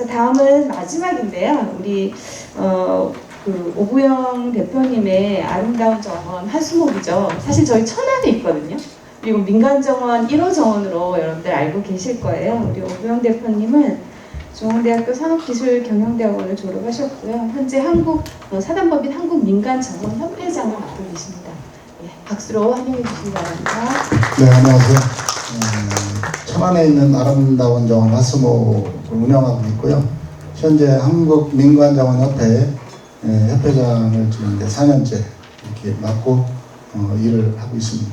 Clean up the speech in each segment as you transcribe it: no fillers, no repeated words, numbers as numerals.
자, 다음은 마지막인데요. 우리 그 오구영 대표님의 아름다운 정원 하수목이죠. 사실 저희 천안에 있거든요. 그리고 민간정원 1호 정원으로 여러분들 알고 계실 거예요. 우리 오구영 대표님은 중앙대학교 산업기술경영대학원을 졸업하셨고요. 현재 사단법인 한국민간정원협회장을 맡고 계십니다. 예, 박수로 환영해 주시기 바랍니다. 네, 안녕하세요. 천안에 있는 아름다운 정원 하수목을 운영하고 있고요. 현재 한국민간정원협회 협회장을 지금 이제 4년째 이렇게 맡고 일을 하고 있습니다.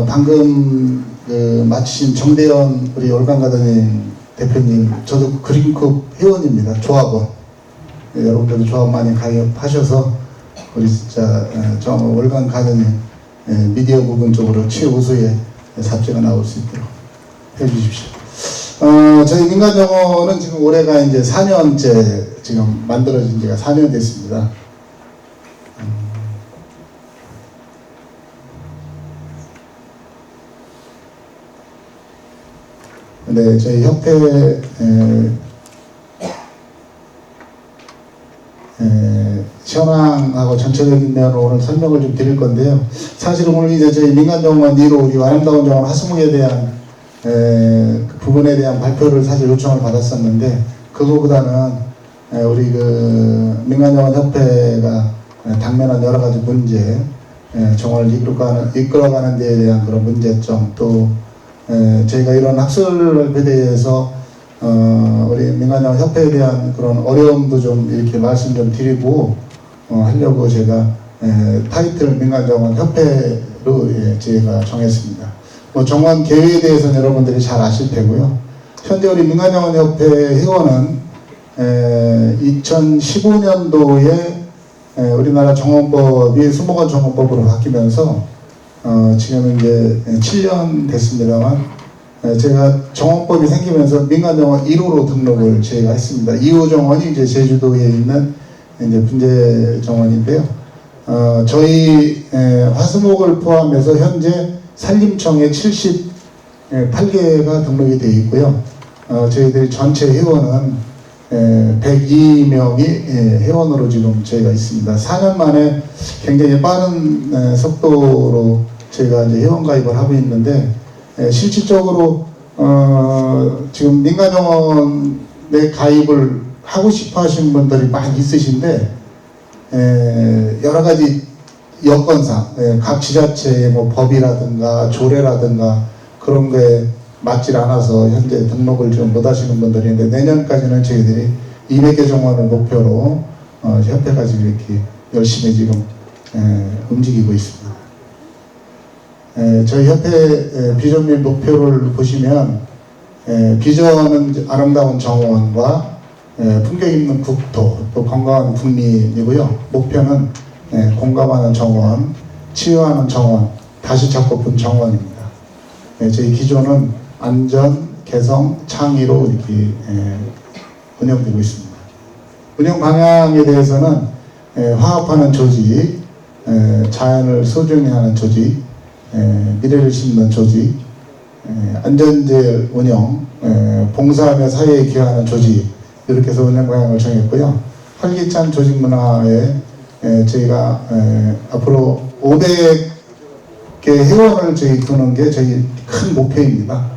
방금 마치신 정대현 우리 올간가드님 대표님, 저도 그린컵 회원입니다. 조합원. 여러분들도 조합 많이 가입하셔서 우리 진짜 올간가드님 미디어 부분 쪽으로 최우수의 삽제가 나올 수 있도록 해주십시오. 저희 민간정원은 지금 올해가 이제 4년째 지금 만들어진 지가 4년 됐습니다. 네, 저희 협회 현황하고 전체적인 내용으로 오늘 설명을 좀 드릴 건데요. 사실은 오늘 이제 저희 민간정원 1호 우리 아름다운 정원 하수목에 대한 그 부분에 대한 발표를 사실 요청을 받았었는데, 그거보다는 우리 그 민간정원 협회가 당면한 여러 가지 문제, 정원을 이끌어가는 데에 대한 그런 문제점, 또 저희가 이런 학술에 대해서 우리 민간정원 협회에 대한 그런 어려움도 좀 이렇게 말씀 좀 드리고 하려고 제가 타이틀 민간정원 협회로 제가 정했습니다. 뭐 정원 계획에 대해서는 여러분들이 잘 아실 테고요. 현재 우리 민간정원 협회 회원은 2015년도에 우리나라 정원법이 수목원 정원법으로 바뀌면서 지금 이제 7년 됐습니다만, 제가 정원법이 생기면서 민간정원 1호로 등록을 저희가 했습니다. 2호 정원이 이제 제주도에 있는 이제 분재 정원인데요. 저희 화수목을 포함해서 현재 산림청에 78개가 등록이 되어 있고요. 저희들이 전체 회원은 102명이 회원으로 지금 저희가 있습니다. 4년 만에 굉장히 빠른 속도로 저희가 이제 회원 가입을 하고 있는데, 실질적으로 지금 민간정원에 가입을 하고 싶어 하시는 분들이 많이 있으신데, 여러 가지 여건상 각 지자체의 뭐 법이라든가 조례라든가 그런 게 맞질 않아서 현재 등록을 좀 못 하시는 분들이 있는데, 내년까지는 저희들이 200개 정원을 목표로 협회가 지금 이렇게 열심히 지금 움직이고 있습니다. 저희 협회 비전 및 목표를 보시면, 비전은 아름다운 정원과 풍경 있는 국토, 또 건강한 국민이고요. 목표는 공감하는 정원, 치유하는 정원, 다시 찾고픈 정원입니다. 저희 기조는 안전, 개성, 창의로 이렇게 운영되고 있습니다. 운영 방향에 대해서는 화합하는 조직, 자연을 소중히 하는 조직, 미래를 심는 조직, 안전제일 운영, 봉사하며 사회에 기여하는 조직, 이렇게 해서 운영 방향을 정했고요. 활기찬 조직 문화에 저희가 앞으로 500개 회원을 저희 두는 게 저희 큰 목표입니다.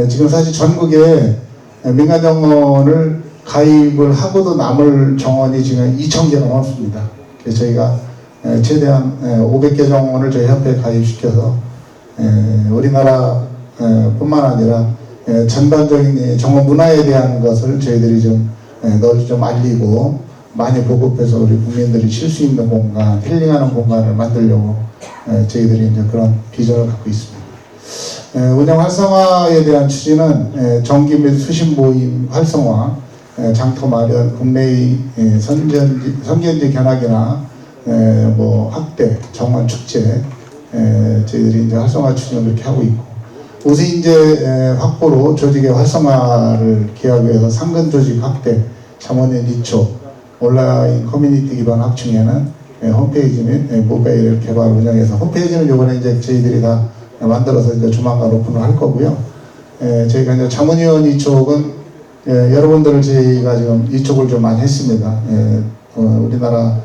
지금 사실 전국에 민간정원을 가입을 하고도 남을 정원이 지금 2,000개가 넘습니다. 그래서 저희가 최대한 500개 정원을 저희 협회에 가입시켜서 우리나라 뿐만 아니라 전반적인 정원 문화에 대한 것을 저희들이 좀 널리 좀 알리고 많이 보급해서 우리 국민들이 쉴 수 있는 공간, 힐링하는 공간을 만들려고 저희들이 이제 그런 비전을 갖고 있습니다. 운영 활성화에 대한 추진은 정기 및 수신 모임 활성화, 장터 마련, 국내의 선견지 견학이나 뭐 학대, 정원 축제, 저희들이 이제 활성화 추진을 그렇게 하고 있고, 우수인재 확보로 조직의 활성화를 기하기 위해서 상근 조직 확대, 자문의 니초, 온라인 커뮤니티 기반 확충에는 홈페이지 및 모바일 개발 운영해서, 홈페이지는 이번에 이제 저희들이 다 만들어서 이제 조만간 오픈을 할 거고요. 저희가 이제 자문위원 이쪽은 여러분들을 저희가 지금 이쪽을 좀 많이 했습니다. 우리나라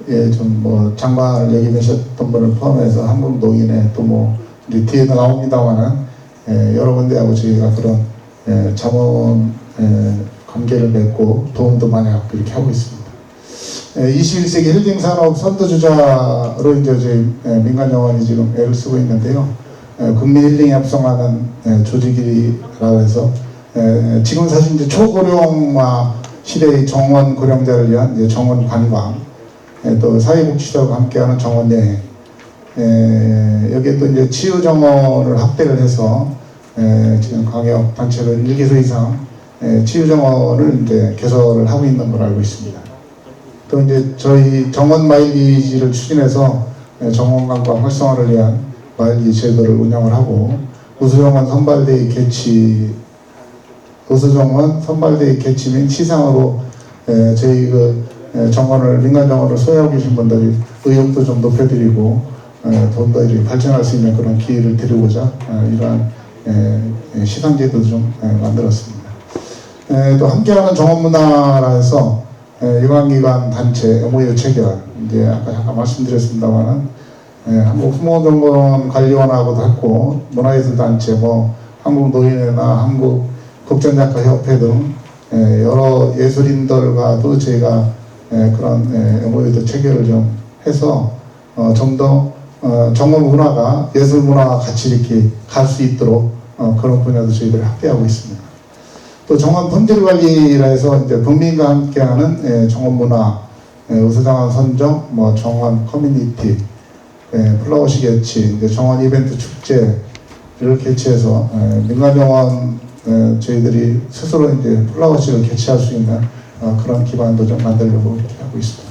좀 뭐 장관을 역임하셨던 분을 포함해서 한국 노인회 또 뭐 우리 뒤에 나옵니다만은 여러 군데하고 저희가 그런 자문 관계를 맺고 도움도 많이 하고 이렇게 하고 있습니다. 21세기 힐링 산업 선두주자로 이제 저희 민간정원이 지금 애를 쓰고 있는데요. 국민 힐링에 합성하는 조직이라고 해서 지금 사실 이제 초고령화 시대의 정원 고령자를 위한 이제 정원 관광, 또 사회복지사와 함께하는 정원 여행, 여기에 또 이제 치유 정원을 확대를 해서 지금 광역 단체로 1개소 이상 치유 정원을 이제 개설을 하고 있는 걸로 알고 있습니다. 또 이제 저희 정원 마일리지를 추진해서 정원 관광 활성화를 위한 마일리지 제도를 운영을 하고 우수정원 선발대회 개최 및 시상으로 저희 정원을 민간 정원을 소유하고 계신 분들이 의욕도 좀 높여드리고 좀 더 발전할 수 있는 그런 기회를 드리고자 이러한 시상제도도 좀 만들었습니다. 또 함께하는 정원문화라 해서 유관기관 단체 MOU 체결, 이제 아까 잠깐 말씀드렸습니다만은 한국후문정원관리원하고도 했고 문화예술단체, 뭐 한국노인회나 한국국전작가협회 등 여러 예술인들과도 저희가 그런 MOU도 체결을 좀 해서 좀 더 정원 문화가 예술 문화와 같이 이렇게 갈 수 있도록 그런 분야도 저희들이 확대하고 있습니다. 또 정원 품질 관리라 해서 이제 국민과 함께하는 정원 문화, 우수정원 선정, 뭐 정원 커뮤니티, 플라워시 개최, 이제 정원 이벤트 축제를 개최해서 민간 정원 저희들이 스스로 이제 플라워시를 개최할 수 있는 그런 기반도 좀 만들려고 이렇게 하고 있습니다.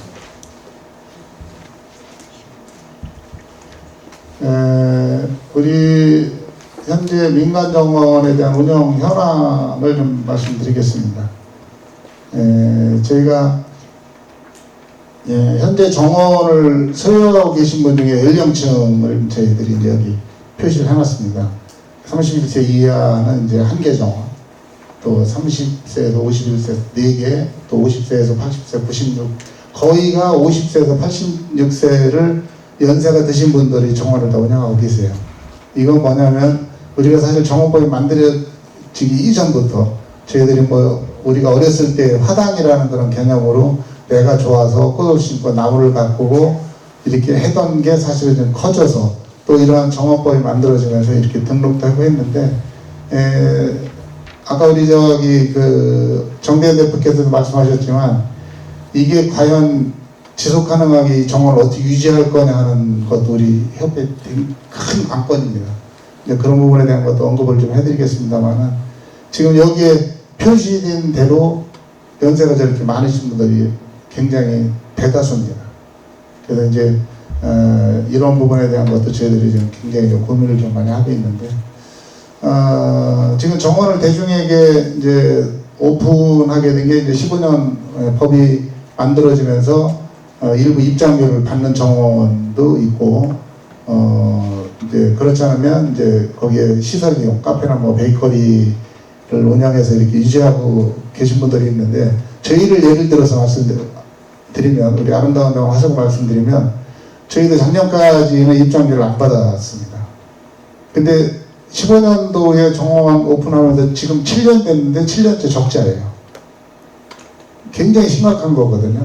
우리 현재 민간 정원에 대한 운영 현황을 좀 말씀드리겠습니다. 저희가 현재 정원을 소유하고 계신 분 중에 연령층을 저희들이 이제 여기 표시를 해놨습니다. 31세 이하는 이제 1개 정원, 또 30세에서 51세 4개, 또 50세에서 80세 96, 거의가 50세에서 86세를 연세가 드신 분들이 정원을 다 운영하고 계세요. 이건 뭐냐면 우리가 사실 정원법이 만들어지기 이전부터 저희들이 뭐 우리가 어렸을 때 화당이라는 그런 개념으로 내가 좋아서 꽃을 심고 나무를 가꾸고 이렇게 했던 게 사실은 좀 커져서 또 이러한 정원법이 만들어지면서 이렇게 등록도 하고 했는데, 아까 우리 정대현 대표께서도 말씀하셨지만 이게 과연 지속 가능하게 정원을 어떻게 유지할 거냐 하는 것도 우리 협회 큰 관건입니다. 그런 부분에 대한 것도 언급을 좀 해드리겠습니다만은 지금 여기에 표시된 대로 연세가 저렇게 많으신 분들이 굉장히 대다수입니다. 그래서 이제 이런 부분에 대한 것도 저희들이 좀 굉장히 고민을 좀 많이 하고 있는데, 지금 정원을 대중에게 이제 오픈하게 된 게 이제 15년 법이 만들어지면서 일부 입장료를 받는 정원도 있고, 이제 그렇지 않으면 이제 거기에 시설 이용, 카페나 뭐 베이커리를 운영해서 이렇게 유지하고 계신 분들이 있는데, 저희를 예를 들어서 말씀드리면, 우리 아름다운 정원 화성 말씀드리면, 저희도 작년까지는 입장료를 안 받았습니다. 근데 15년도에 정원 오픈하면서 지금 7년 됐는데 7년째 적자예요. 굉장히 심각한 거거든요.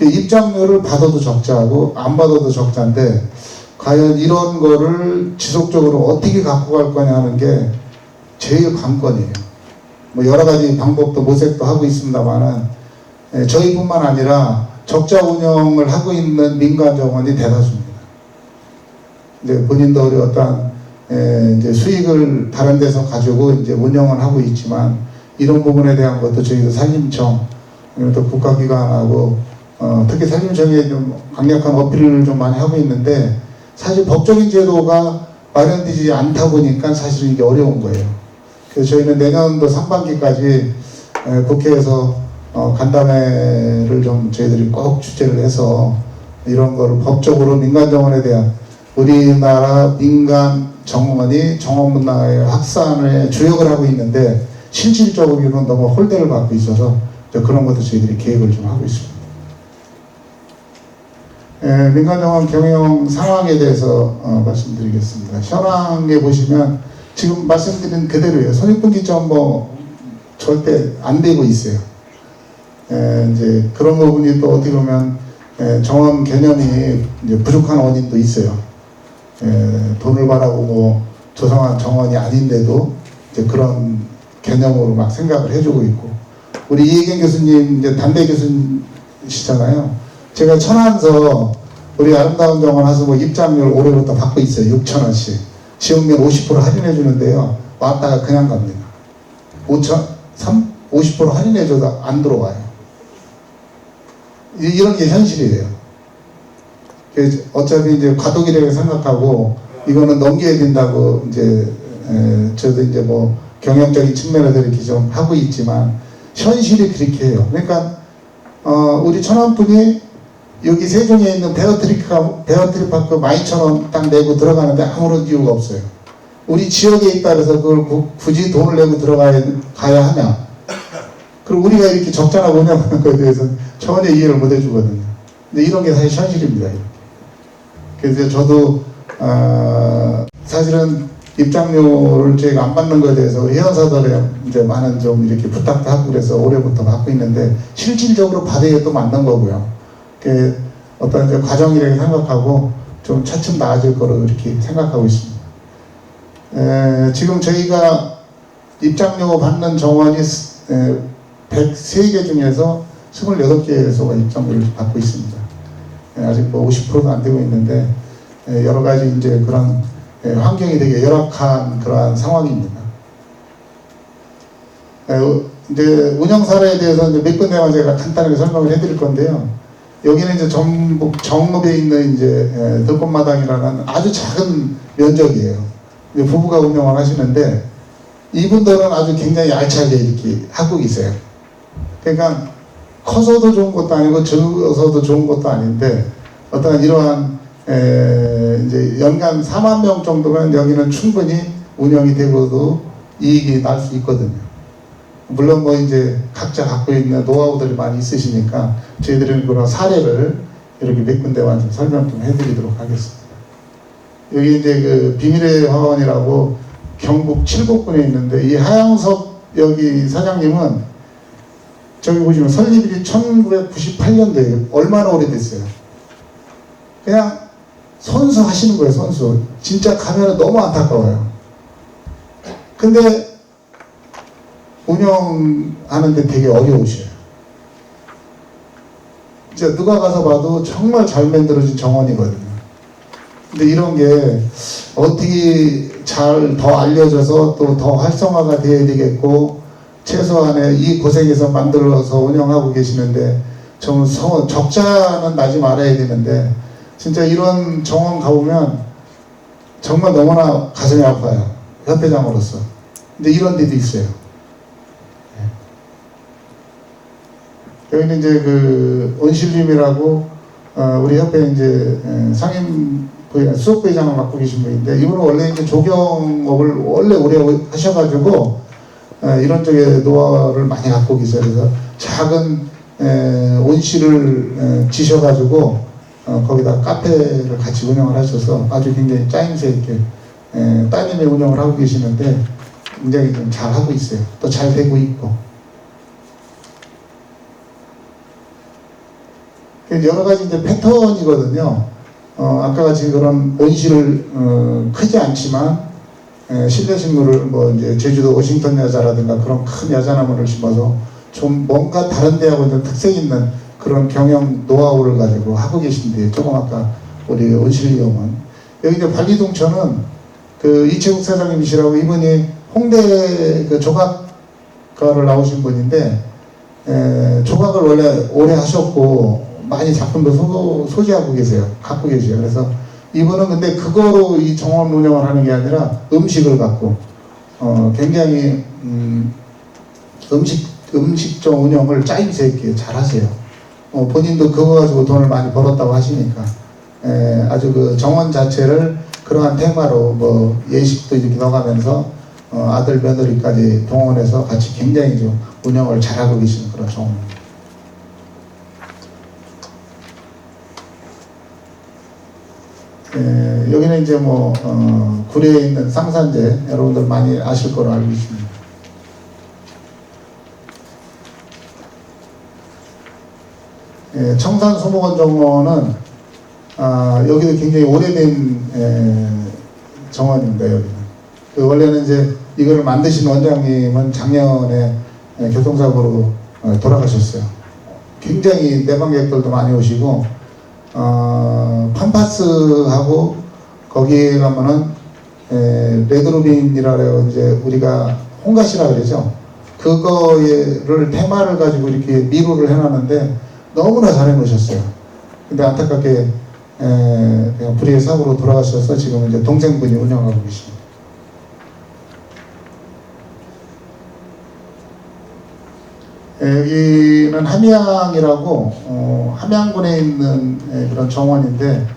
입장료를 받아도 적자고 안 받아도 적자인데 과연 이런 거를 지속적으로 어떻게 갖고 갈 거냐 하는 게 제일 관건이에요. 뭐 여러 가지 방법도 모색도 하고 있습니다만은 저희뿐만 아니라 적자 운영을 하고 있는 민간 정원이 대다수입니다. 이제 본인도 어떠한 이제 수익을 다른 데서 가지고 이제 운영을 하고 있지만 이런 부분에 대한 것도 저희도 산림청, 또 국가기관하고 특히 산림청에 좀 강력한 어필을 좀 많이 하고 있는데, 사실 법적인 제도가 마련되지 않다 보니까 사실은 이게 어려운 거예요. 그래서 저희는 내년도 상반기까지 국회에서 간담회를 좀 저희들이 꼭 주최를 해서 이런 거를 법적으로 민간 정원에 대한 우리나라 민간 정원이 정원 문화의 확산에 주력을 하고 있는데 실질적으로는 너무 홀대를 받고 있어서 그런 것도 저희들이 계획을 좀 하고 있습니다. 민간정원 경영 상황에 대해서 말씀드리겠습니다. 현황에 보시면 지금 말씀드린 그대로예요. 손익분기점 뭐 절대 안 되고 있어요. 이제 그런 부분이 또 어떻게 보면 정원 개념이 이제 부족한 원인도 있어요. 돈을 바라보고 조성한 정원이 아닌데도 이제 그런 개념으로 막 생각을 해주고 있고, 우리 이혜경 교수님 이제 담배 교수시잖아요. 제가 천안서 우리 아름다운 정원 하수모 입장료를 올해부터 받고 있어요. 6,000원씩. 지역면 50% 할인해 주는데요. 왔다가 그냥 갑니다. 50% 할인해 줘도 안 들어와요. 이런 게 현실이에요. 어차피 이제 과도기라고 생각하고 이거는 넘겨야 된다고 이제 저도 이제 뭐 경영적인 측면에서 이렇게 좀 하고 있지만 현실이 그렇게 해요. 그러니까 우리 천안분이 여기 세종에 있는 베어트리파크 12,000원 딱 내고 들어가는데 아무런 이유가 없어요. 우리 지역에 있다 그래서 그걸 굳이 돈을 내고 가야 하냐. 그리고 우리가 이렇게 적자나 운영하는 것에 대해서 전혀 이해를 못 해주거든요. 근데 이런 게 사실 현실입니다. 이렇게. 그래서 저도 사실은 입장료를 저희가 안 받는 것에 대해서 회원사들에 이제 많은 좀 이렇게 부탁도 하고 그래서 올해부터 받고 있는데 실질적으로 받아야 또 맞는 거고요. 어떤 이제 과정이라고 생각하고 좀 차츰 나아질 거로 이렇게 생각하고 있습니다. 지금 저희가 입장료 받는 정원이 103개 중에서 28개에서 입장료를 받고 있습니다. 아직 뭐 50%도 안 되고 있는데 여러 가지 이제 그런 환경이 되게 열악한 그러한 상황입니다. 이제 운영 사례에 대해서 이제 몇 군데만 제가 간단하게 설명을 해드릴 건데요. 여기는 이제 정읍에 있는 이제 들꽃마당이라는 아주 작은 면적이에요. 이제 부부가 운영을 하시는데 이분들은 아주 굉장히 알차게 이렇게 하고 있어요. 그러니까 커서도 좋은 것도 아니고 적어서도 좋은 것도 아닌데 어떤 이러한 이제 연간 4만 명 정도면 여기는 충분히 운영이 되고도 이익이 날 수 있거든요. 물론 뭐 이제 각자 갖고 있는 노하우들이 많이 있으시니까 저희들은 그런 사례를 이렇게 몇 군데만 좀 설명 좀 해드리도록 하겠습니다. 여기 이제 그 비밀의 화원이라고 경북 칠곡군에 있는데 이 하양섭 여기 사장님은 저기 보시면 설립일이 1998년도에 얼마나 오래됐어요. 그냥 선수 하시는 거예요. 선수. 진짜 가면은 너무 안타까워요. 근데 운영하는데 되게 어려우셔요. 이제 누가 가서 봐도 정말 잘 만들어진 정원이거든요. 근데 이런 게 어떻게 잘 더 알려져서 또 더 활성화가 돼야 되겠고 최소한의 이 고생에서 만들어서 운영하고 계시는데 좀 적자는 나지 말아야 되는데 진짜 이런 정원 가보면 정말 너무나 가슴이 아파요. 협회장으로서. 근데 이런 데도 있어요. 여기는 이제 그 온실님이라고 우리 협회 이제 상임 수석부회장을 맡고 계신 분인데 이분은 원래 이제 조경업을 원래 오래 하셔가지고 이런 쪽에 노하우를 많이 갖고 계세요. 그래서 작은 온실을 지셔가지고 거기다 카페를 같이 운영을 하셔서 아주 굉장히 짜임새 있게 따님의 운영을 하고 계시는데 굉장히 좀 잘 하고 있어요. 또 잘 되고 있고. 여러 가지 이제 패턴이거든요. 아까 같이 그런 온실을 크지 않지만 실내 식물을 뭐 이제 제주도 워싱턴 야자라든가 그런 큰 야자나무를 심어서 좀 뭔가 다른 데하고 좀 특색 있는 그런 경영 노하우를 가지고 하고 계신데 조금 아까 우리 온실리움은 여기 이제 발리동천은 그 이채국 사장님이시라고 이분이 홍대 그 조각가를 나오신 분인데 조각을 원래 오래 하셨고 많이 작품도 소지하고 계세요. 갖고 계세요. 그래서 이분은 근데 그거로 이 정원 운영을 하는 게 아니라 음식을 갖고 굉장히 음식점 운영을 짜임새 있게 잘 하세요. 본인도 그거 가지고 돈을 많이 벌었다고 하시니까 아주 그 정원 자체를 그러한 테마로 뭐 예식도 이렇게 넣어가면서 아들 며느리까지 동원해서 같이 굉장히 좀 운영을 잘하고 계시는 그런 정원입니다. 여기는 이제 뭐 구례에 있는 쌍산제, 여러분들 많이 아실 거로 알고 있습니다. 청산 소목원 정원은 여기도 굉장히 오래된 정원입니다. 여기는 원래는 이제 이거를 만드신 원장님은 작년에 교통사고로 돌아가셨어요. 굉장히 내방객들도 많이 오시고 팜파스하고 거기에 가면은 레드루빈이라고 이제 우리가 홍갓이라 그러죠. 그거를 테마를 가지고 이렇게 미루를 해놨는데 너무나 잘 해놓으셨어요. 근데 안타깝게 그냥 불의의 사고로 돌아가셔서 지금 이제 동생분이 운영하고 계십니다. 여기는 함양이라고 함양군에 있는 그런 정원인데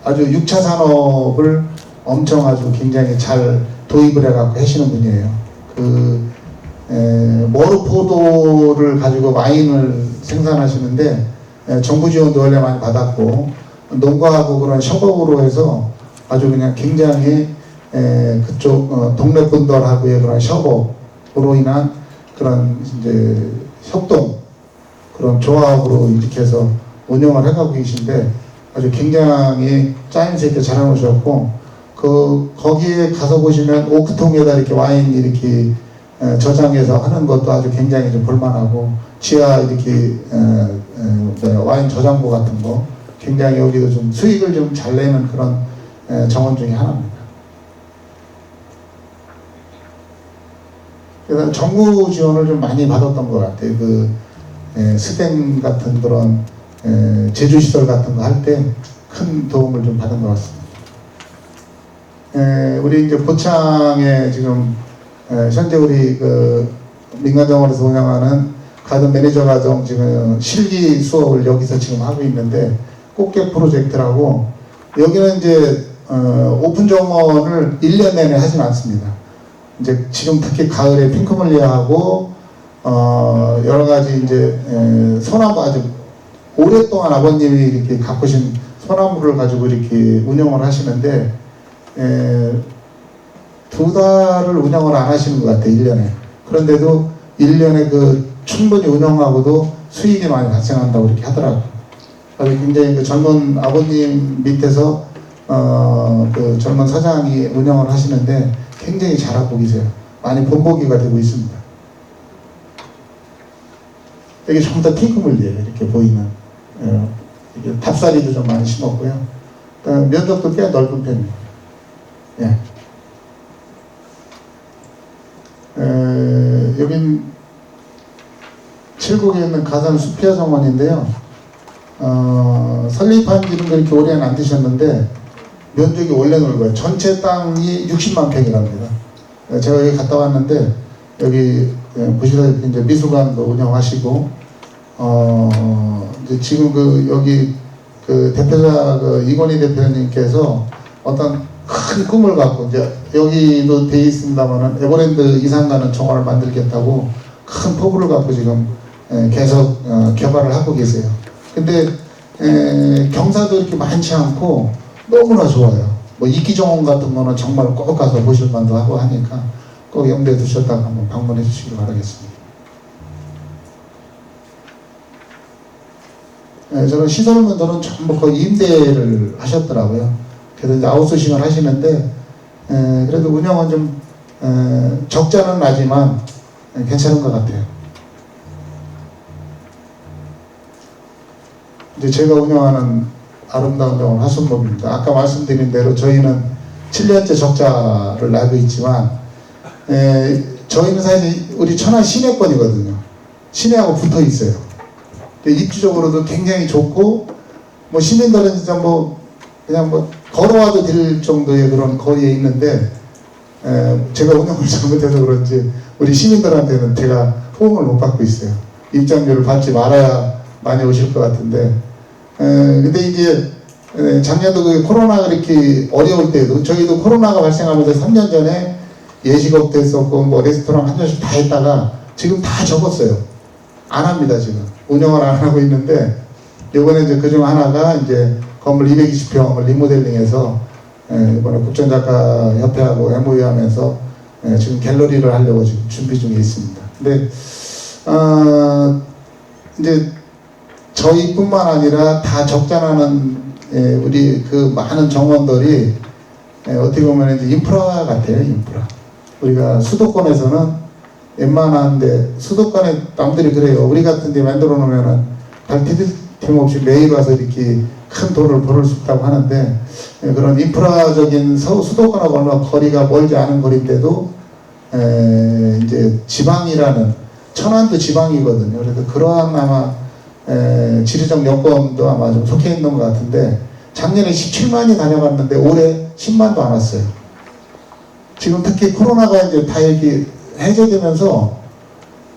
아주 6차 산업을 엄청 아주 굉장히 잘 도입을 해갖고 하시는 분이에요. 머루포도를 가지고 와인을 생산하시는데 정부 지원도 원래 많이 받았고 농가하고 그런 협업으로 해서 아주 그냥 굉장히 그쪽 동네 분들하고의 그런 협업으로 인한 그런 이제 협동 그런 조합으로 이렇게 해서 운영을 해가고 계신데 아주 굉장히 짜임새 있게 잘 해놓으셨고 거기에 가서 보시면 오크통에다 이렇게 와인 이렇게 저장해서 하는 것도 아주 굉장히 좀 볼만하고 지하 이렇게 와인 저장고 같은 거 굉장히 여기도 좀 수익을 좀 잘 내는 그런 정원 중에 하나입니다. 그래서 정부 지원을 좀 많이 받았던 것 같아요. 스댕 같은 그런 제주시설 같은 거 할 때 큰 도움을 좀 받은 것 같습니다. 우리 이제 보창에 지금 현재 우리 민간정원에서 운영하는 가든 매니저 과정 지금 실기 수업을 여기서 지금 하고 있는데 꽃게 프로젝트라고 여기는 이제 오픈 정원을 1년 내내 하진 않습니다. 이제 지금 특히 가을에 핑크몰리아하고 여러 가지 이제 소나무 아주 오랫동안 아버님이 이렇게 가꾸신 소나무를 가지고 이렇게 운영을 하시는데 2달을 운영을 안 하시는 것 같아요. 1년에. 그런데도 1년에 충분히 운영하고도 수익이 많이 발생한다고 이렇게 하더라고요. 그래서 굉장히 젊은 아버님 밑에서 젊은 사장이 운영을 하시는데 굉장히 잘하고 계세요. 많이 본보기가 되고 있습니다. 여기 전부 다 핑크물이에요. 이렇게 보이는. 이게 답사리도 좀 많이 심었고요. 면적도 꽤 넓은 편입니다. 예. 여긴 칠곡에 있는 가산 수피아 정원인데요. 설립한 지는 그렇게 오래는 안 되셨는데 면적이 원래 넓어요. 전체 땅이 60만 평이랍니다. 제가 여기 갔다 왔는데 여기 보시다시피 이제 미술관도 운영하시고 이제 지금 여기 대표자 이건희 대표님께서 어떤 큰 꿈을 갖고 이제 여기도 돼 있습니다만은 에버랜드 이상가는 정원을 만들겠다고 큰 포부를 갖고 지금 계속 개발을 하고 계세요. 근데 경사도 이렇게 많지 않고 너무나 좋아요. 뭐 이기정원 같은 거는 정말 꼭 가서 보실 만도 하고 하니까 꼭 염두에 두셨다가 한번 방문해 주시길 바라겠습니다. 저는 시설물들은 전부 거의 임대를 하셨더라고요. 그래서 이제 아웃소싱을 하시는데 그래도 운영은 좀 적자는 나지만 괜찮은 것 같아요. 이제 제가 운영하는 아름다운 정원 화순목입니다. 아까 말씀드린 대로 저희는 7년째 적자를 나고 있지만 저희는 사실 우리 천안 시내권이거든요. 시내하고 붙어 있어요. 입지적으로도 굉장히 좋고 뭐 시민들은 진짜 그냥 걸어와도 될 정도의 그런 거리에 있는데 제가 운영을 잘못해서 그런지 우리 시민들한테는 제가 호응을 못 받고 있어요. 입장료를 받지 말아야 많이 오실 것 같은데 근데 이제 작년도 그 코로나가 이렇게 어려울 때도 저희도 코로나가 발생하면서 3년 전에 예식업도 했었고 뭐 레스토랑 한 잔씩 다 했다가 지금 다 접었어요. 안 합니다. 지금 운영을 안 하고 있는데 이번에 이제 그중 하나가 이제 건물 220평을 리모델링해서 이번에 국전작가협회하고 MOU하면서 지금 갤러리를 하려고 지금 준비 중에 있습니다. 근데 이제 저희뿐만 아니라 다 적자나는 우리 그 많은 정원들이 어떻게 보면 이제 인프라 같아요. 인프라. 우리가 수도권에서는 웬만한데 수도권에 남들이 그래요. 우리 같은 데 만들어 놓으면은 발 디딜 틈 없이 매일 와서 이렇게 큰 돈을 벌을 수 있다고 하는데 그런 인프라적인 수도권하고 얼마 거리가 멀지 않은 거리인데도 이제 지방이라는 천안도 지방이거든요. 그래서 그러한 아마 지리적 여건도 아마 좀 속해 있는 것 같은데 작년에 17만이 다녀갔는데 올해 10만도 안 왔어요. 지금 특히 코로나가 이제 다 이렇게 해제되면서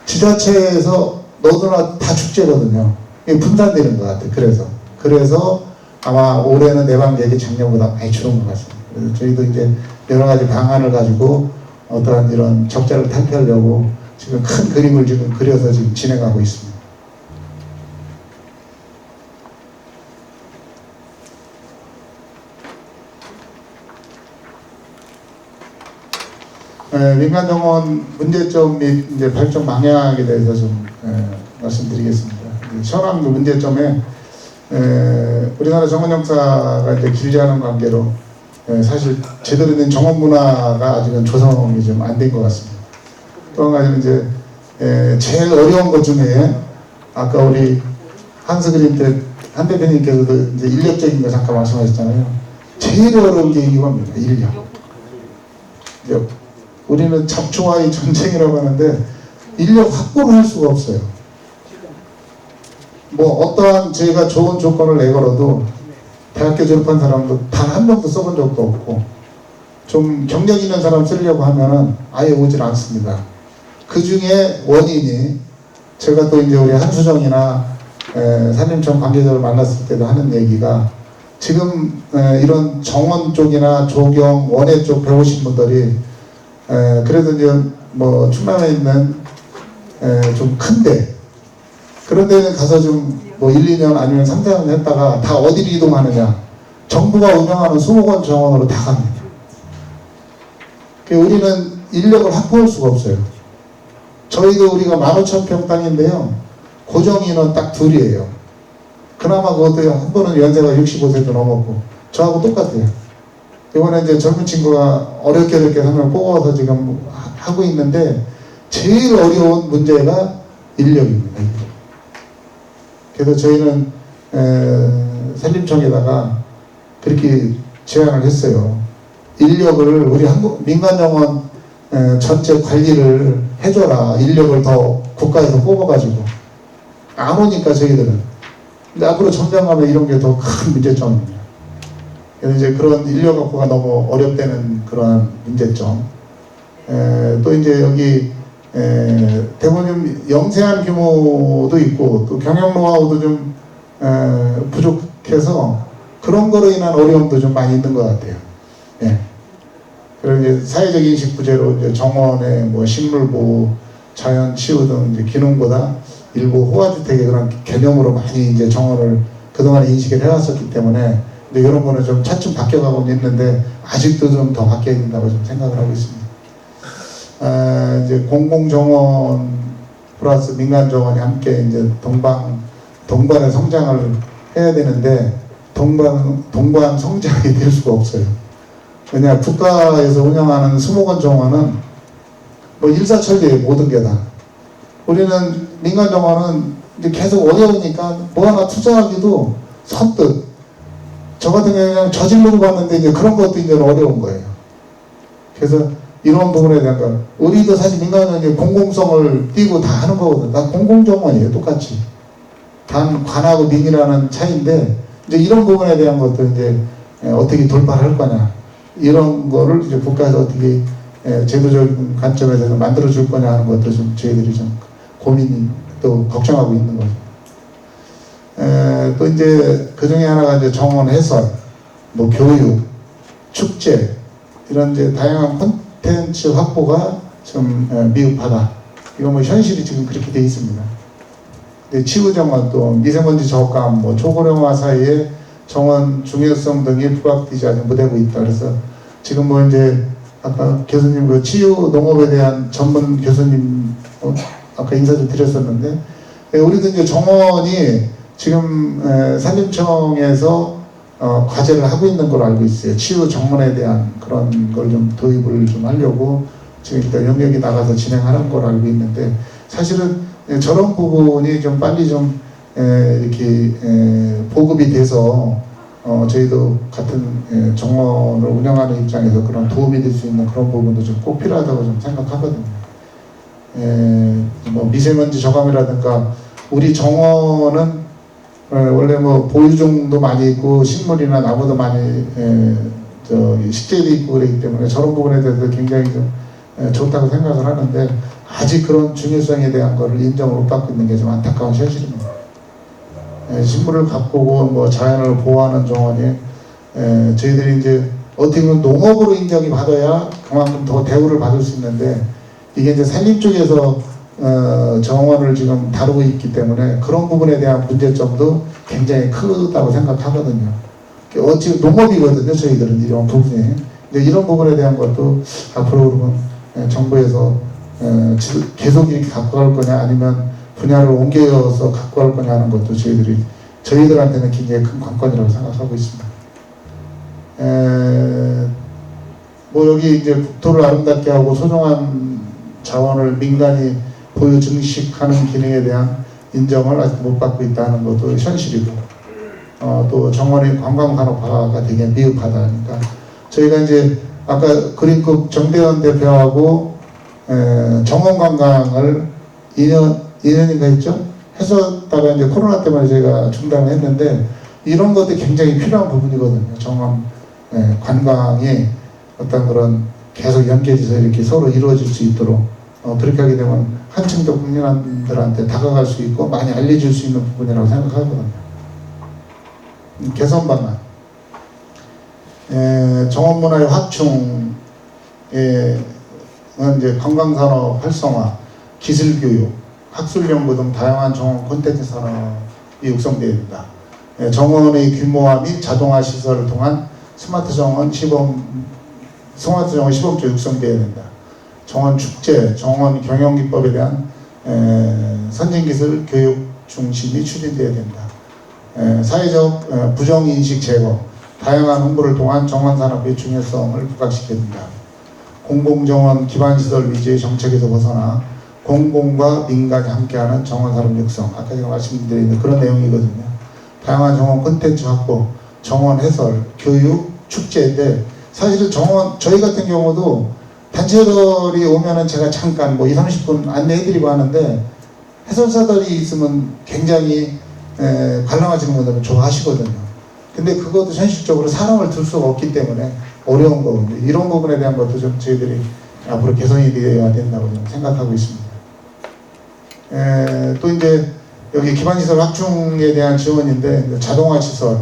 지자체에서 너도나 다 축제거든요. 이게 분산되는 것 같아요. 그래서 아마 올해는 내방객이 작년보다 많이 줄은 것 같습니다. 그래서 저희도 이제 여러 가지 방안을 가지고 어떠한 이런 적자를 탈피하려고 지금 큰 그림을 지금 그려서 지금 진행하고 있습니다. 민간정원 문제점 및 이제 발전 방향에 대해서 좀 말씀드리겠습니다. 현황 문제점에 우리나라 정원 역사가 이제 길지 않은 관계로 사실 제대로 된 정원 문화가 아직은 조성이 좀 안 된 것 같습니다. 또 한 가지는 이제 제일 어려운 것 중에 아까 우리 한스그린 한 대표님께서도 이제 인력적인 거 잠깐 말씀하셨잖아요. 제일 어려운 게 이겁니다. 인력. 우리는 잡초와의 전쟁이라고 하는데 인력 확보를 할 수가 없어요. 뭐 어떠한 저희가 좋은 조건을 내걸어도 대학교 졸업한 사람도 단 한 명도 써본 적도 없고 좀 경력 있는 사람 쓰려고 하면은 아예 오질 않습니다. 그 중에 원인이 제가 또 이제 우리 한수정이나 산림청 관계자를 만났을 때도 하는 얘기가 지금 이런 정원 쪽이나 조경, 원예 쪽 배우신 분들이 그래도 이제 뭐 충남에 있는 좀 큰데 그런 데는 가서 좀 뭐 1, 2년 아니면 3, 4년 했다가 다 어디로 이동하느냐. 정부가 운영하는 수목원 정원으로 다 갑니다. 우리는 인력을 확보할 수가 없어요. 저희도 우리가 15,000평 땅인데요. 고정 인원 딱 둘이에요. 그나마 그것도 한 분은 연세가 65세도 넘었고 저하고 똑같아요. 이번에 이제 젊은 친구가 어렵게 한 명 뽑아서 지금 하고 있는데 제일 어려운 문제가 인력입니다. 그래서 저희는 산림청에다가 그렇게 제안을 했어요. 인력을 우리 민간정원 전체 관리를 해줘라. 인력을 더 국가에서 뽑아가지고 안 오니까 저희들은. 근데 앞으로 점점 가면 이런 게 더 큰 문제점입니다. 그래서 이제 그런 인력 확보가 너무 어렵다는 그러한 문제점. 또 이제 여기 대부분 좀 영세한 규모도 있고 또 경영 노하우도 좀 부족해서 그런 거로 인한 어려움도 좀 많이 있는 것 같아요. 예. 그리고 이제 사회적 인식 부재로 이제 정원의 뭐 식물보호, 자연 치유 등 이제 기능보다 일부 호화주택의 그런 개념으로 많이 이제 정원을 그동안 인식을 해왔었기 때문에 근데 이런 거는 좀 차츰 바뀌어가고 있는데 아직도 좀 더 바뀌어야 된다고 좀 생각을 하고 있습니다. 이제 공공정원 플러스 민간정원이 함께 이제 동반의 성장을 해야 되는데 동반 성장이 될 수가 없어요. 왜냐 국가에서 운영하는 수목원 정원은 뭐 일사천리에 모든 게 다. 우리는 민간정원은 이제 계속 어려우니까 뭐 하나 투자하기도 선뜻 저 같은 경우는 그냥 저질러고 봤는데 이제 그런 것도 이제 어려운 거예요. 그래서 이런 부분에 대한 거 우리도 사실 민간정원이 공공성을 띄고 다 하는 거거든요. 다 공공정원이에요. 똑같이. 단 관하고 민이라는 차이인데 이제 이런 부분에 대한 것도 이제 어떻게 돌파를 할 거냐 이런 거를 이제 국가에서 어떻게 제도적인 관점에서 만들어 줄 거냐 하는 것도 좀 저희들이 좀 고민이 또 걱정하고 있는 거죠. 또 이제 그 중에 하나가 이제 정원 해설, 뭐 교육, 축제 이런 이제 다양한 콘텐츠 확보가 좀 미흡하다. 이거 뭐 현실이 지금 그렇게 돼 있습니다. 근데 치유 정원 또 미세먼지 저감, 뭐 초고령화 사이에 정원 중요성 등이 부각되지 않는 못되고 있다. 그래서 지금 뭐 이제 아까 교수님 그 치유 농업에 대한 전문 교수님 아까 인사도 드렸었는데 우리도 이제 정원이 지금 산림청에서 과제를 하고 있는 걸로 알고 있어요. 치유 정원에 대한 그런 걸 좀 도입을 좀 하려고 지금 일단 영역이 나가서 진행하는 걸로 알고 있는데 사실은 저런 부분이 좀 빨리 좀 이렇게 보급이 돼서 저희도 같은 정원을 운영하는 입장에서 그런 도움이 될 수 있는 그런 부분도 좀 꼭 필요하다고 좀 생각하거든요. 뭐 미세먼지 저감이라든가 우리 정원은 원래 뭐 보유종도 많이 있고 식물이나 나무도 많이 식재도 있고 그렇기 때문에 저런 부분에 대해서 굉장히 좀 좋다고 생각을 하는데 아직 그런 중요성에 대한 거를 인정을 못 받고 있는 게 좀 안타까운 현실입니다. 식물을 가꾸고 뭐 자연을 보호하는 정원이 저희들이 이제 어떻게 보면 농업으로 인정이 받아야 그만큼 더 대우를 받을 수 있는데 이게 이제 산림 쪽에서 정원을 지금 다루고 있기 때문에 그런 부분에 대한 문제점도 굉장히 크다고 생각하거든요. 어찌 농업이거든요, 저희들은 이런 부분이. 근데 이런 부분에 대한 것도 앞으로 그러면 정부에서 계속 이렇게 갖고 갈 거냐 아니면 분야를 옮겨서 갖고 갈 거냐 하는 것도 저희들한테는 굉장히 큰 관건이라고 생각하고 있습니다. 뭐 여기 이제 국토를 아름답게 하고 소중한 자원을 민간이 보유 증식하는 기능에 대한 인정을 아직 못 받고 있다는 것도 현실이고 또 정원의 관광 산업화가 되게 미흡하다. 그러니까 저희가 이제 아까 그린급 정대현 대표하고 정원 관광을 2년인가 했죠? 했었다가 이제 코로나 때문에 저희가 중단을 했는데 이런 것도 굉장히 필요한 부분이거든요. 정원 관광이 어떤 그런 계속 연계돼서 이렇게 서로 이루어질 수 있도록 그렇게 하게 되면 한층 더 국민들한테 다가갈 수 있고 많이 알려줄 수 있는 부분이라고 생각하거든요. 개선 방안. 정원문화의 확충에 이제 관광산업 활성화, 기술교육, 학술연구 등 다양한 정원 콘텐츠 산업이 육성되어야 된다. 정원의 규모화 및 자동화 시설을 통한 스마트 정원 시범 시범조 육성되어야 된다. 정원 축제, 정원 경영기법에 대한 선진기술 교육 중심이 추진되어야 된다. 사회적 부정인식 제거, 다양한 홍보를 통한 정원산업의 중요성을 부각시켜야 된다. 공공정원 기반시설 위주의 정책에서 벗어나 공공과 민간이 함께하는 정원산업 육성, 아까 제가 말씀드린 그런 내용이거든요. 다양한 정원 콘텐츠 확보, 정원 해설, 교육, 축제인데 사실은 정원, 저희 같은 경우도 단체들이 오면은 제가 잠깐 뭐 20-30분 안내해드리고 하는데 해설사들이 있으면 굉장히 관람하시는 분들은 좋아하시거든요. 근데 그것도 현실적으로 사람을 둘 수가 없기 때문에 어려운 거거든요. 이런 부분에 대한 것도 좀 저희들이 앞으로 개선이 되어야 된다고 저는 생각하고 있습니다. 또 이제 여기 기반시설 확충에 대한 지원인데 자동화 시설,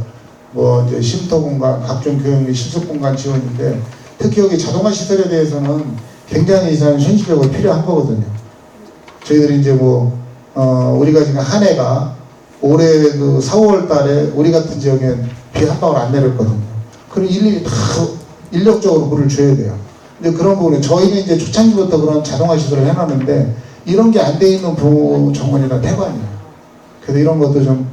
뭐 이제 쉼터 공간, 각종 교육 및 실습 공간 지원인데 특히 여기 자동화 시설에 대해서는 굉장히 이상 현실적으로 필요한 거거든요. 저희들이 이제 뭐 우리가 지금 한 해가 올해 그 4월 달에 우리 같은 지역엔 비 한 방울 안 내렸거든요. 그럼 일일이 다 인력적으로 물을 줘야 돼요. 근데 그런 부분에 저희는 이제 초창기부터 그런 자동화 시설을 해놨는데 이런 게 안 돼 있는 정원이나 태관이에요. 그래서 이런 것도 좀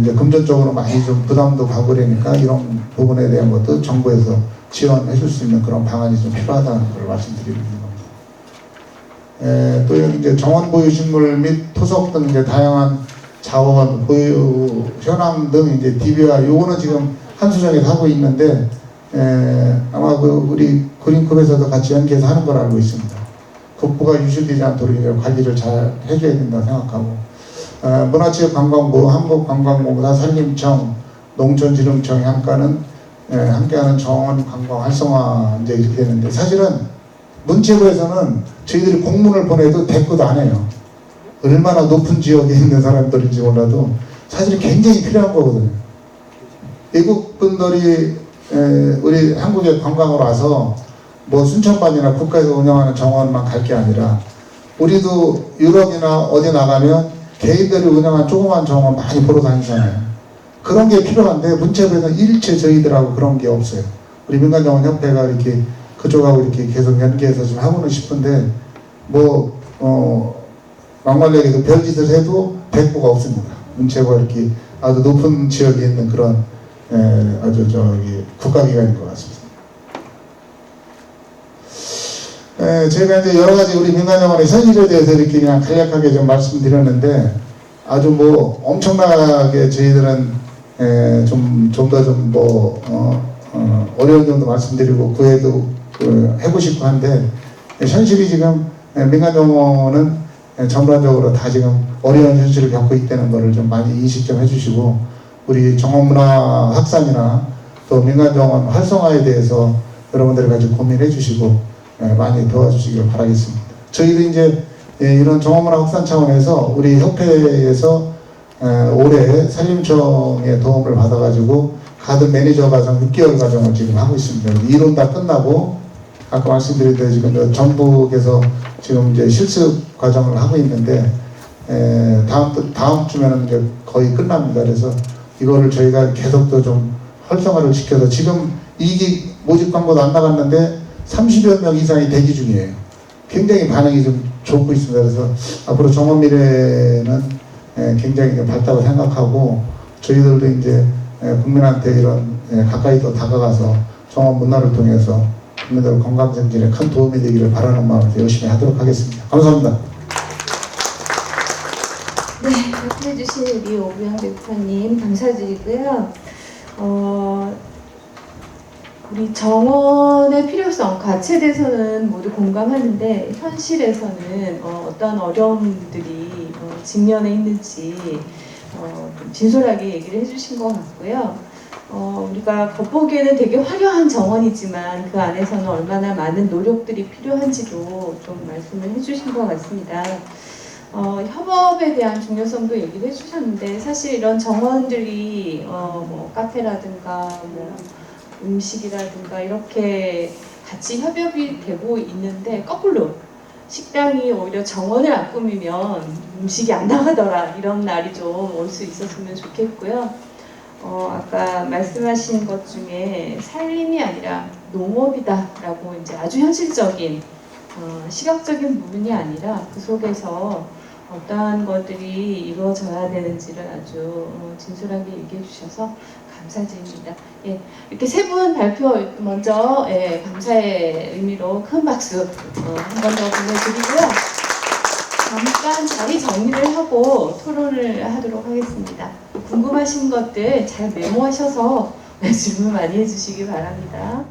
이제 금전적으로 많이 좀 부담도 가고 그러니까 이런 부분에 대한 것도 정부에서 지원해 줄 수 있는 그런 방안이 좀 필요하다는 걸 말씀드리는 겁니다. 또 여기 이제 정원 보유 식물 및 토속 등 이제 다양한 자원 보유 현황 등 이제 DB와 요거는 지금 한수정에서 하고 있는데 아마 그 우리 그린컵에서도 같이 연계해서 하는 걸 알고 있습니다. 국부가 유실되지 않도록 이제 관리를 잘 해줘야 된다고 생각하고 문화체육관광부, 한국관광공사, 산림청, 농촌진흥청이 함께하는 정원 관광 활성화 이제 이렇게 되는데 사실은 문체부에서는 저희들이 공문을 보내도 대꾸도 안 해요. 얼마나 높은 지역에 있는 사람들인지 몰라도 사실 굉장히 필요한 거거든요. 외국 분들이 우리 한국에 관광을 와서 뭐 순천반이나 국가에서 운영하는 정원만 갈 게 아니라 우리도 유럽이나 어디 나가면 개인들이 운영한 조그만 정원 많이 보러 다니잖아요. 그런 게 필요한데 문체부에는 일체 저희들하고 그런 게 없어요. 우리 민간정원협회가 이렇게 그쪽하고 이렇게 계속 연계해서 좀 하고는 싶은데 막말리기도 별짓을 해도 백부가 없습니다. 문체부가 이렇게 아주 높은 지역에 있는 그런 아주 국가기관인 것 같습니다. 제가 이제 여러 가지 우리 민간정원의 현실에 대해서 이렇게 그냥 간략하게 좀 말씀드렸는데 아주 엄청나게 저희들은 좀 더 어려운 점도 말씀드리고 구애도 하고 싶고 한데 현실이 지금 민간정원은 전반적으로 다 지금 어려운 현실을 겪고 있다는 것을 좀 많이 인식 좀 해주시고 우리 정원문화 확산이나 또 민간정원 활성화에 대해서 여러분들이 같이 고민해 주시고 많이 도와주시길 바라겠습니다. 저희도 이제 이런 정원문화 확산 차원에서 우리 협회에서 올해 산림청의 도움을 받아가지고 가든 매니저 과정 6개월 과정을 지금 하고 있습니다. 이론 다 끝나고 아까 말씀드린 대로 지금 전북에서 지금 이제 실습 과정을 하고 있는데 다음 주면은 이제 거의 끝납니다. 그래서 이거를 저희가 계속 더 좀 활성화를 시켜서 지금 이기 모집 광고도 안 나갔는데 30여 명 이상이 대기 중이에요. 굉장히 반응이 좀 좋고 있습니다. 그래서 앞으로 정원 미래는 굉장히 밝다고 생각하고 저희들도 이제 국민한테 이런 가까이 더 다가가서 정원 문화를 통해서 국민들 건강 정진에 큰 도움이 되기를 바라는 마음에서 열심히 하도록 하겠습니다. 감사합니다. 네, 발표해주신 우리 오부영 대표님 감사드리고요. 우리 정원의 필요성, 가치에 대해서는 모두 공감하는데 현실에서는 어떤 어려움들이 직면해 있는지 좀 진솔하게 얘기를 해주신 것 같고요. 우리가 겉보기에는 되게 화려한 정원이지만 그 안에서는 얼마나 많은 노력들이 필요한지도 좀 말씀을 해주신 것 같습니다. 협업에 대한 중요성도 얘기를 해주셨는데 사실 이런 정원들이 카페라든가 음식이라든가 이렇게 같이 협업이 되고 있는데 거꾸로 식당이 오히려 정원을 안 꾸미면 음식이 안 나가더라 이런 날이 좀 올 수 있었으면 좋겠고요. 아까 말씀하신 것 중에 살림이 아니라 농업이다라고 이제 아주 현실적인 시각적인 부분이 아니라 그 속에서 어떠한 것들이 이루어져야 되는지를 아주 진솔하게 얘기해 주셔서 감사드립니다. 예, 이렇게 세 분 발표 먼저 감사의 의미로 큰 박수 한 번 더 보내드리고요. 잠깐 자리 정리를 하고 토론을 하도록 하겠습니다. 궁금하신 것들 잘 메모하셔서 질문 많이 해주시기 바랍니다.